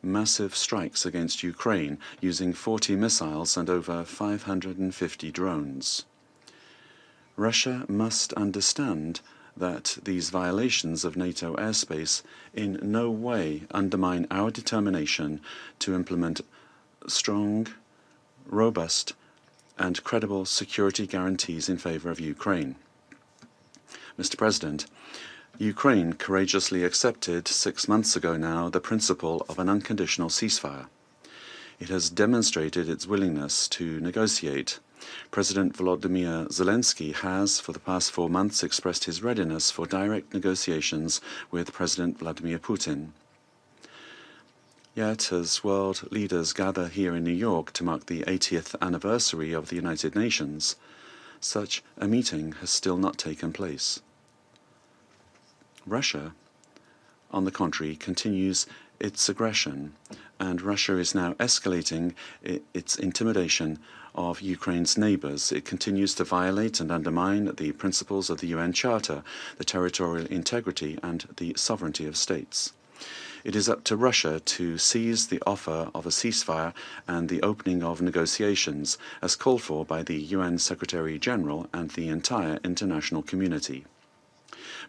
massive strikes against Ukraine using 40 missiles and over 550 drones. Russia must understand that these violations of NATO airspace in no way undermine our determination to implement strong, robust, and credible security guarantees in favor of Ukraine. Mr. President, Ukraine courageously accepted 6 months ago now the principle of an unconditional ceasefire. It has demonstrated its willingness to negotiate. President Volodymyr Zelensky has, for the past 4 months, expressed his readiness for direct negotiations with President Vladimir Putin. Yet, as world leaders gather here in New York to mark the 80th anniversary of the United Nations, such a meeting has still not taken place. Russia, on the contrary, continues its aggression, and Russia is now escalating its intimidation of Ukraine's neighbors. It continues to violate and undermine the principles of the UN Charter, the territorial integrity and the sovereignty of states. It is up to Russia to seize the offer of a ceasefire and the opening of negotiations, as called for by the UN Secretary-General and the entire international community.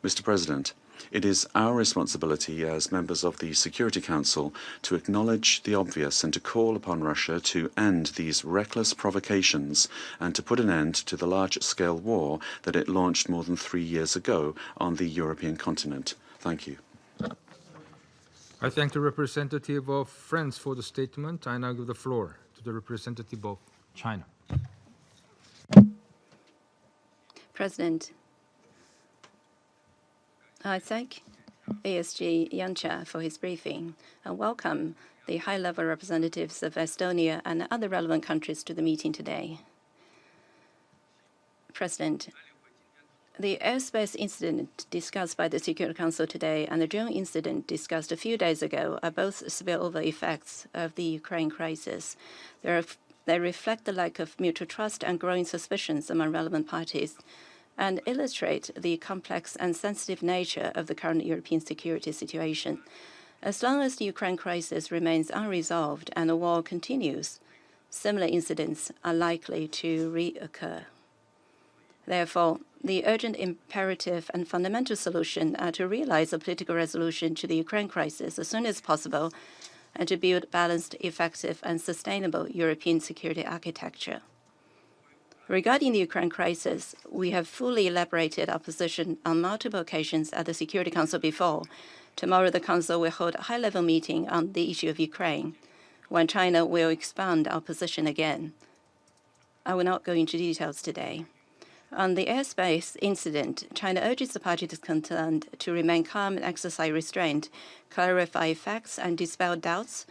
Mr. President, it is our responsibility as members of the Security Council to acknowledge the obvious and to call upon Russia to end these reckless provocations and to put an end to the large-scale war that it launched more than 3 years ago on the European continent. Thank you. I thank the representative of France for the statement. I now give the floor to the representative of China. President, I thank ASG Yancha for his briefing and welcome the high-level representatives of Estonia and other relevant countries to the meeting today. President, the airspace incident discussed by the Security Council today and the drone incident discussed a few days ago are both spillover effects of the Ukraine crisis. They reflect the lack of mutual trust and growing suspicions among relevant parties and illustrate the complex and sensitive nature of the current European security situation. As long as the Ukraine crisis remains unresolved and the war continues, similar incidents are likely to reoccur. Therefore, the urgent imperative and fundamental solution are to realize a political resolution to the Ukraine crisis as soon as possible and to build balanced, effective, and sustainable European security architecture. Regarding the Ukraine crisis, we have fully elaborated our position on multiple occasions at the Security Council before. Tomorrow, the Council will hold a high-level meeting on the issue of Ukraine, when China will expand our position again. I will not go into details today. On the airspace incident, China urges the parties concerned to remain calm and exercise restraint, clarify facts and dispel doubts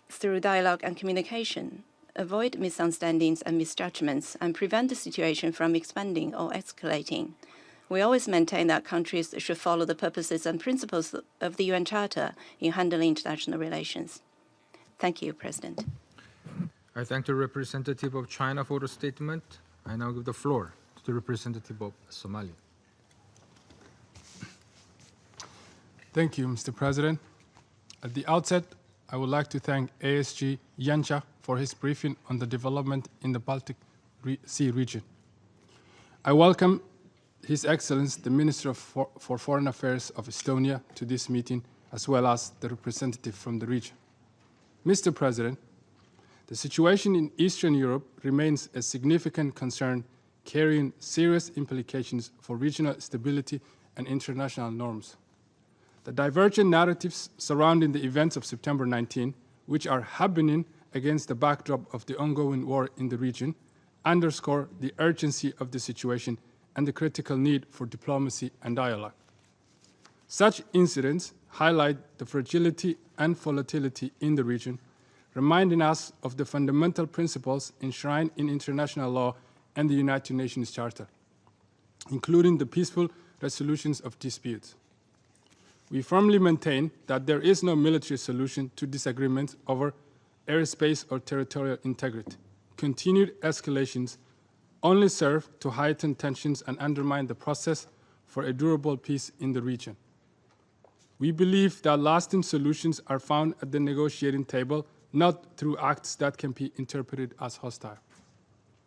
through dialogue and communication, avoid misunderstandings and misjudgments, and prevent the situation from expanding or escalating. We always maintain that countries should follow the purposes and principles of the UN Charter in handling international relations. Thank you, President. I thank the representative of China for the statement. I now give the floor to the representative of Somalia. Thank you, Mr. President. At the outset, I would like to thank ASG Yancha for his briefing on the development in the Baltic Sea region. I welcome His Excellency, the Minister for Foreign Affairs of Estonia, to this meeting, as well as the representative from the region. Mr. President, the situation in Eastern Europe remains a significant concern, carrying serious implications for regional stability and international norms. The divergent narratives surrounding the events of September 19, which are happening against the backdrop of the ongoing war in the region, underscore the urgency of the situation and the critical need for diplomacy and dialogue. Such incidents highlight the fragility and volatility in the region, reminding us of the fundamental principles enshrined in international law and the United Nations Charter, including the peaceful resolutions of disputes. We firmly maintain that there is no military solution to disagreements over airspace or territorial integrity. Continued escalations only serve to heighten tensions and undermine the process for a durable peace in the region. We believe that lasting solutions are found at the negotiating table, not through acts that can be interpreted as hostile.